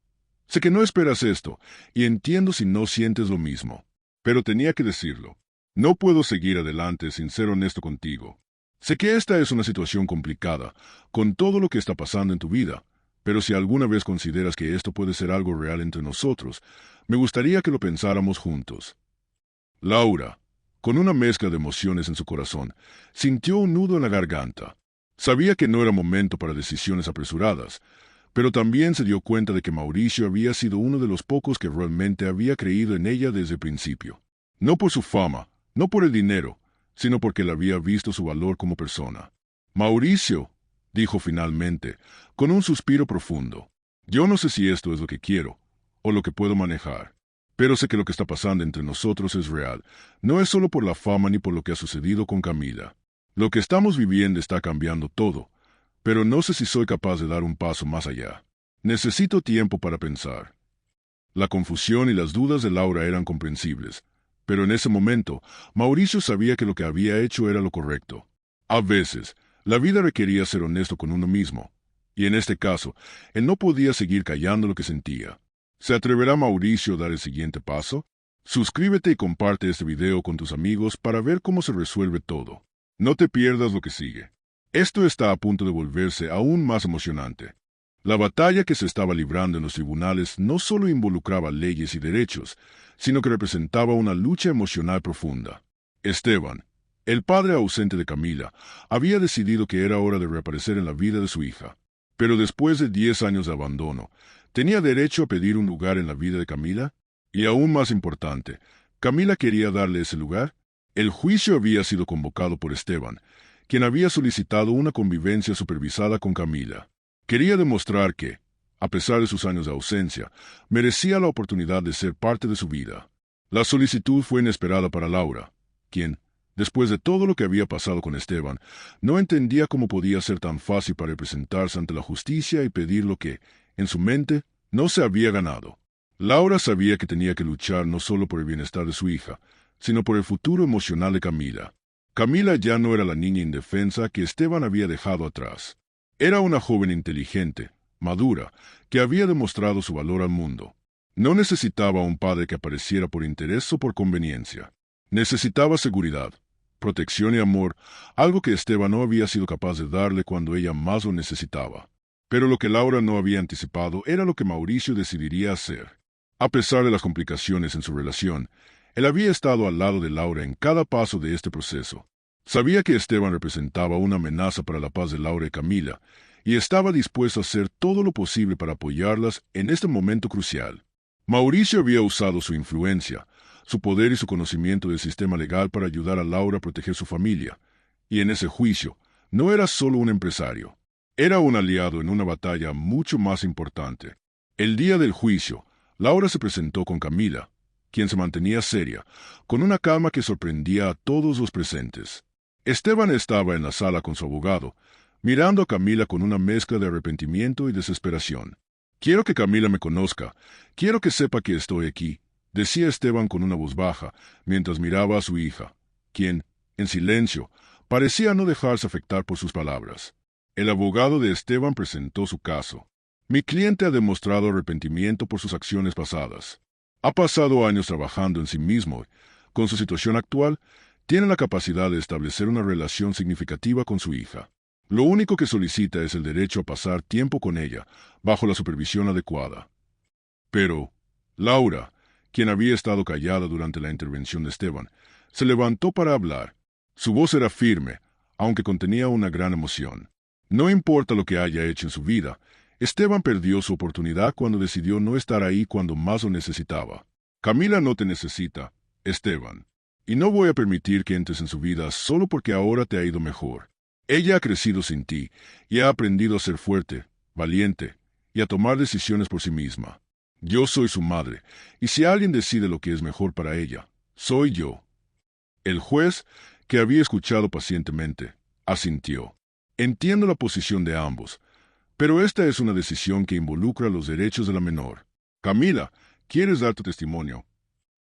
Sé que no esperas esto, y entiendo si no sientes lo mismo. Pero tenía que decirlo. No puedo seguir adelante sin ser honesto contigo. Sé que esta es una situación complicada, con todo lo que está pasando en tu vida, pero si alguna vez consideras que esto puede ser algo real entre nosotros, me gustaría que lo pensáramos juntos. Laura, con una mezcla de emociones en su corazón, sintió un nudo en la garganta. Sabía que no era momento para decisiones apresuradas, pero también se dio cuenta de que Mauricio había sido uno de los pocos que realmente había creído en ella desde el principio. No por su fama, no por el dinero, sino porque le había visto su valor como persona. Mauricio, dijo finalmente, con un suspiro profundo, yo no sé si esto es lo que quiero, o lo que puedo manejar, pero sé que lo que está pasando entre nosotros es real, no es solo por la fama ni por lo que ha sucedido con Camila. Lo que estamos viviendo está cambiando todo, pero no sé si soy capaz de dar un paso más allá. Necesito tiempo para pensar. La confusión y las dudas de Laura eran comprensibles, pero en ese momento, Mauricio sabía que lo que había hecho era lo correcto. A veces, la vida requería ser honesto con uno mismo, y en este caso, él no podía seguir callando lo que sentía. ¿Se atreverá Mauricio a dar el siguiente paso? Suscríbete y comparte este video con tus amigos para ver cómo se resuelve todo. No te pierdas lo que sigue. Esto está a punto de volverse aún más emocionante. La batalla que se estaba librando en los tribunales no solo involucraba leyes y derechos, sino que representaba una lucha emocional profunda. Esteban, El padre ausente de Camila había decidido que era hora de reaparecer en la vida de su hija. Pero después de 10 años de abandono, ¿tenía derecho a pedir un lugar en la vida de Camila? Y aún más importante, ¿Camila quería darle ese lugar? El juicio había sido convocado por Esteban, quien había solicitado una convivencia supervisada con Camila. Quería demostrar que, a pesar de sus años de ausencia, merecía la oportunidad de ser parte de su vida. La solicitud fue inesperada para Laura, quien, después de todo lo que había pasado con Esteban, no entendía cómo podía ser tan fácil para presentarse ante la justicia y pedir lo que, en su mente, no se había ganado. Laura sabía que tenía que luchar no solo por el bienestar de su hija, sino por el futuro emocional de Camila. Camila ya no era la niña indefensa que Esteban había dejado atrás. Era una joven inteligente, madura, que había demostrado su valor al mundo. No necesitaba un padre que apareciera por interés o por conveniencia. Necesitaba seguridad, protección y amor, algo que Esteban no había sido capaz de darle cuando ella más lo necesitaba. Pero lo que Laura no había anticipado era lo que Mauricio decidiría hacer. A pesar de las complicaciones en su relación, él había estado al lado de Laura en cada paso de este proceso. Sabía que Esteban representaba una amenaza para la paz de Laura y Camila, y estaba dispuesto a hacer todo lo posible para apoyarlas en este momento crucial. Mauricio había usado su influencia, su poder y su conocimiento del sistema legal para ayudar a Laura a proteger su familia, y en ese juicio no era solo un empresario, era un aliado en una batalla mucho más importante. El día del juicio, Laura se presentó con Camila, quien se mantenía seria, con una calma que sorprendía a todos los presentes. Esteban estaba en la sala con su abogado, mirando a Camila con una mezcla de arrepentimiento y desesperación. «Quiero que Camila me conozca, quiero que sepa que estoy aquí», decía Esteban con una voz baja, mientras miraba a su hija, quien, en silencio, parecía no dejarse afectar por sus palabras. El abogado de Esteban presentó su caso. «Mi cliente ha demostrado arrepentimiento por sus acciones pasadas. Ha pasado años trabajando en sí mismo. Con su situación actual, tiene la capacidad de establecer una relación significativa con su hija. Lo único que solicita es el derecho a pasar tiempo con ella, bajo la supervisión adecuada». Pero Laura, quien había estado callada durante la intervención de Esteban, se levantó para hablar. Su voz era firme, aunque contenía una gran emoción. No importa lo que haya hecho en su vida, Esteban perdió su oportunidad cuando decidió no estar ahí cuando más lo necesitaba. «Camila no te necesita, Esteban, y no voy a permitir que entres en su vida solo porque ahora te ha ido mejor. Ella ha crecido sin ti y ha aprendido a ser fuerte, valiente y a tomar decisiones por sí misma. Yo soy su madre, y si alguien decide lo que es mejor para ella, soy yo». El juez, que había escuchado pacientemente, asintió. «Entiendo la posición de ambos, pero esta es una decisión que involucra los derechos de la menor. Camila, ¿quieres dar tu testimonio?»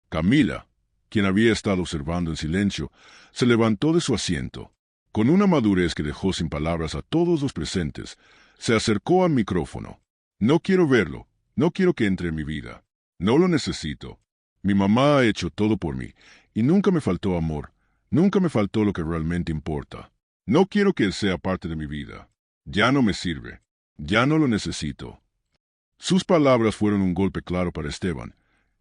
Camila, quien había estado observando en silencio, se levantó de su asiento. Con una madurez que dejó sin palabras a todos los presentes, se acercó al micrófono. «No quiero verlo, no quiero que entre en mi vida. No lo necesito. Mi mamá ha hecho todo por mí, y nunca me faltó amor, nunca me faltó lo que realmente importa. No quiero que él sea parte de mi vida. Ya no me sirve. Ya no lo necesito». Sus palabras fueron un golpe claro para Esteban,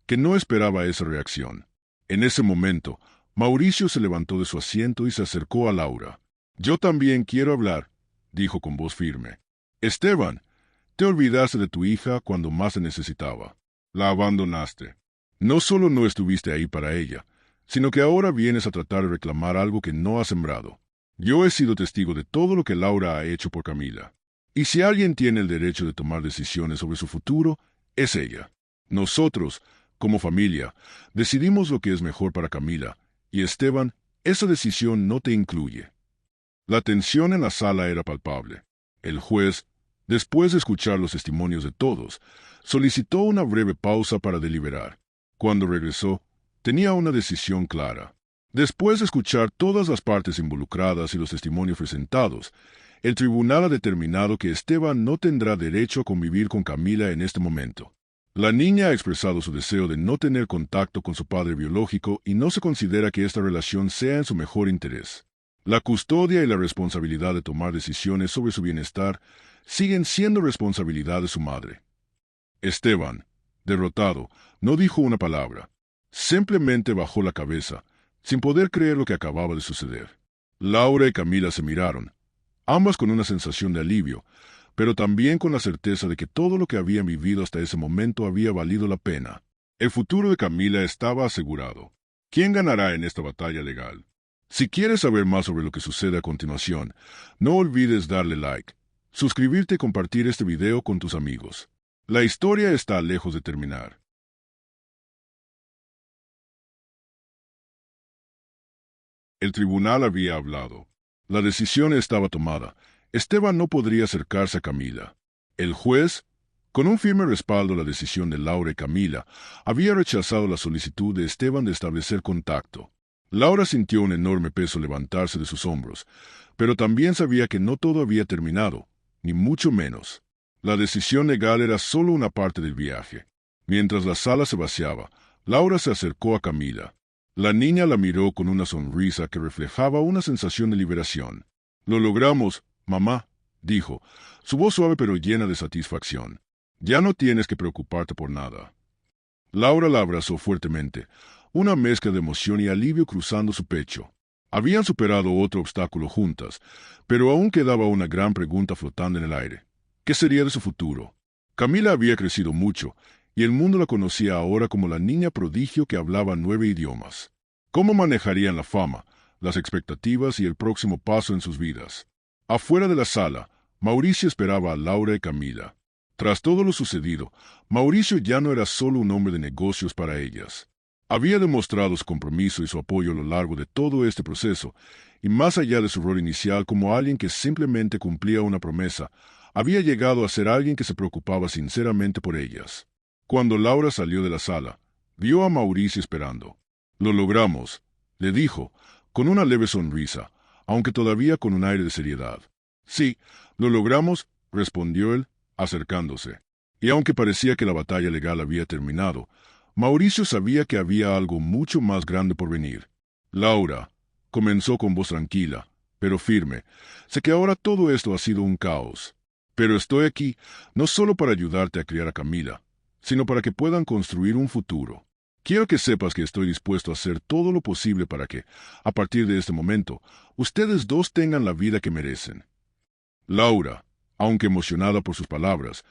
que no esperaba esa reacción. En ese momento, Mauricio se levantó de su asiento y se acercó a Laura. «Yo también quiero hablar», dijo con voz firme. «Esteban, te olvidaste de tu hija cuando más te necesitaba. La abandonaste. No solo no estuviste ahí para ella, sino que ahora vienes a tratar de reclamar algo que no has sembrado. Yo he sido testigo de todo lo que Laura ha hecho por Camila. Y si alguien tiene el derecho de tomar decisiones sobre su futuro, es ella. Nosotros, como familia, decidimos lo que es mejor para Camila, y Esteban, esa decisión no te incluye». La tensión en la sala era palpable. El juez, después de escuchar los testimonios de todos, solicitó una breve pausa para deliberar. Cuando regresó, tenía una decisión clara. Después de escuchar todas las partes involucradas y los testimonios presentados, el tribunal ha determinado que Esteban no tendrá derecho a convivir con Camila en este momento. La niña ha expresado su deseo de no tener contacto con su padre biológico y no se considera que esta relación sea en su mejor interés. La custodia y la responsabilidad de tomar decisiones sobre su bienestar siguen siendo responsabilidad de su madre. Esteban, derrotado, no dijo una palabra. Simplemente bajó la cabeza, sin poder creer lo que acababa de suceder. Laura y Camila se miraron, ambas con una sensación de alivio, pero también con la certeza de que todo lo que habían vivido hasta ese momento había valido la pena. El futuro de Camila estaba asegurado. ¿Quién ganará en esta batalla legal? Si quieres saber más sobre lo que sucede a continuación, no olvides darle like, suscribirte y compartir este video con tus amigos. La historia está lejos de terminar. El tribunal había hablado. La decisión estaba tomada. Esteban no podría acercarse a Camila. El juez, con un firme respaldo a la decisión de Laura y Camila, había rechazado la solicitud de Esteban de establecer contacto. Laura sintió un enorme peso levantarse de sus hombros, pero también sabía que no todo había terminado, ni mucho menos. La decisión legal era solo una parte del viaje. Mientras la sala se vaciaba, Laura se acercó a Camila. La niña la miró con una sonrisa que reflejaba una sensación de liberación. «Lo logramos, mamá», dijo, su voz suave pero llena de satisfacción. «Ya no tienes que preocuparte por nada». Laura la abrazó fuertemente, una mezcla de emoción y alivio cruzando su pecho. Habían superado otro obstáculo juntas, pero aún quedaba una gran pregunta flotando en el aire. ¿Qué sería de su futuro? Camila había crecido mucho, y el mundo la conocía ahora como la niña prodigio que hablaba 9 idiomas. ¿Cómo manejarían la fama, las expectativas y el próximo paso en sus vidas? Afuera de la sala, Mauricio esperaba a Laura y Camila. Tras todo lo sucedido, Mauricio ya no era solo un hombre de negocios para ellas. Había demostrado su compromiso y su apoyo a lo largo de todo este proceso, y más allá de su rol inicial como alguien que simplemente cumplía una promesa, había llegado a ser alguien que se preocupaba sinceramente por ellas. Cuando Laura salió de la sala, vio a Mauricio esperando. «Lo logramos», le dijo, con una leve sonrisa, aunque todavía con un aire de seriedad. «Sí, lo logramos», respondió él, acercándose. Y aunque parecía que la batalla legal había terminado, Mauricio sabía que había algo mucho más grande por venir. «Laura», comenzó con voz tranquila, pero firme, «sé que ahora todo esto ha sido un caos. Pero estoy aquí no solo para ayudarte a criar a Camila, sino para que puedan construir un futuro. Quiero que sepas que estoy dispuesto a hacer todo lo posible para que, a partir de este momento, ustedes dos tengan la vida que merecen». Laura, aunque emocionada por sus palabras,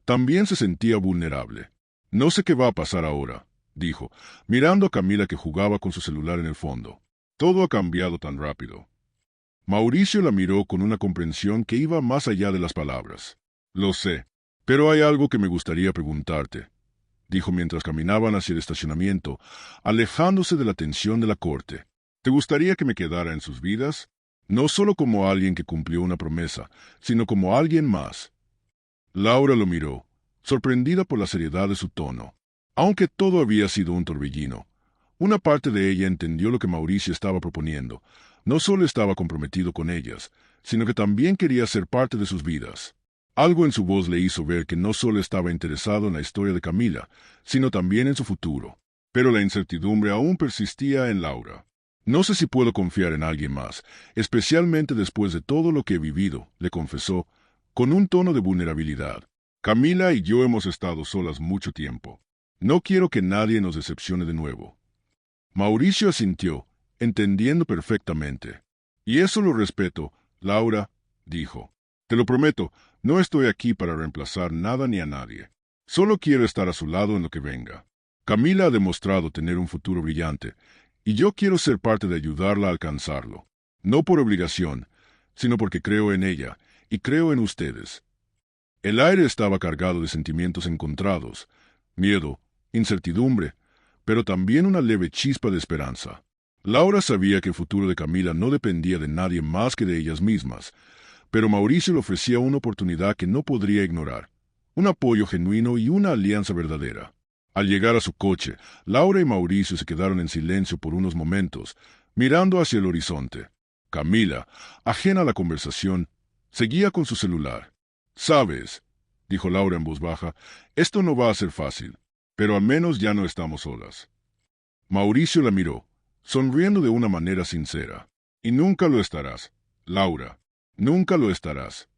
también se sentía vulnerable. «No sé qué va a pasar ahora», dijo, mirando a Camila que jugaba con su celular en el fondo. «Todo ha cambiado tan rápido». Mauricio la miró con una comprensión que iba más allá de las palabras. «Lo sé, pero hay algo que me gustaría preguntarte», dijo mientras caminaban hacia el estacionamiento, alejándose de la tensión de la corte. «¿Te gustaría que me quedara en sus vidas? No solo como alguien que cumplió una promesa, sino como alguien más». Laura lo miró, sorprendida por la seriedad de su tono. Aunque todo había sido un torbellino, una parte de ella entendió lo que Mauricio estaba proponiendo. No solo estaba comprometido con ellas, sino que también quería ser parte de sus vidas. Algo en su voz le hizo ver que no solo estaba interesado en la historia de Camila, sino también en su futuro. Pero la incertidumbre aún persistía en Laura. «No sé si puedo confiar en alguien más, especialmente después de todo lo que he vivido», le confesó, con un tono de vulnerabilidad. «Camila y yo hemos estado solas mucho tiempo. No quiero que nadie nos decepcione de nuevo». Mauricio asintió, entendiendo perfectamente. «Y eso lo respeto, Laura», dijo. «Te lo prometo, no estoy aquí para reemplazar nada ni a nadie. Solo quiero estar a su lado en lo que venga. Camila ha demostrado tener un futuro brillante, y yo quiero ser parte de ayudarla a alcanzarlo. No por obligación, sino porque creo en ella, y creo en ustedes». El aire estaba cargado de sentimientos encontrados, miedo, incertidumbre, pero también una leve chispa de esperanza. Laura sabía que el futuro de Camila no dependía de nadie más que de ellas mismas, pero Mauricio le ofrecía una oportunidad que no podría ignorar, un apoyo genuino y una alianza verdadera. Al llegar a su coche, Laura y Mauricio se quedaron en silencio por unos momentos, mirando hacia el horizonte. Camila, ajena a la conversación, seguía con su celular. «Sabes», dijo Laura en voz baja, «esto no va a ser fácil, pero al menos ya no estamos solas». Mauricio la miró, sonriendo de una manera sincera. «Y nunca lo estarás, Laura, nunca lo estarás».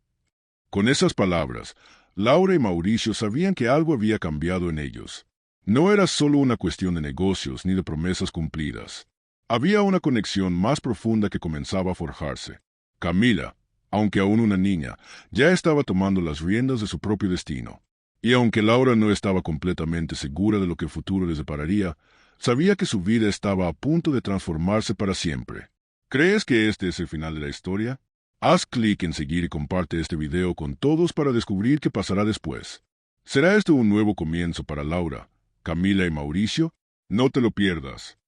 Con esas palabras, Laura y Mauricio sabían que algo había cambiado en ellos. No era solo una cuestión de negocios ni de promesas cumplidas. Había una conexión más profunda que comenzaba a forjarse. Camila, aunque aún una niña, ya estaba tomando las riendas de su propio destino. Y aunque Laura no estaba completamente segura de lo que el futuro les depararía, sabía que su vida estaba a punto de transformarse para siempre. ¿Crees que este es el final de la historia? Haz clic en seguir y comparte este video con todos para descubrir qué pasará después. ¿Será esto un nuevo comienzo para Laura, Camila y Mauricio? No te lo pierdas.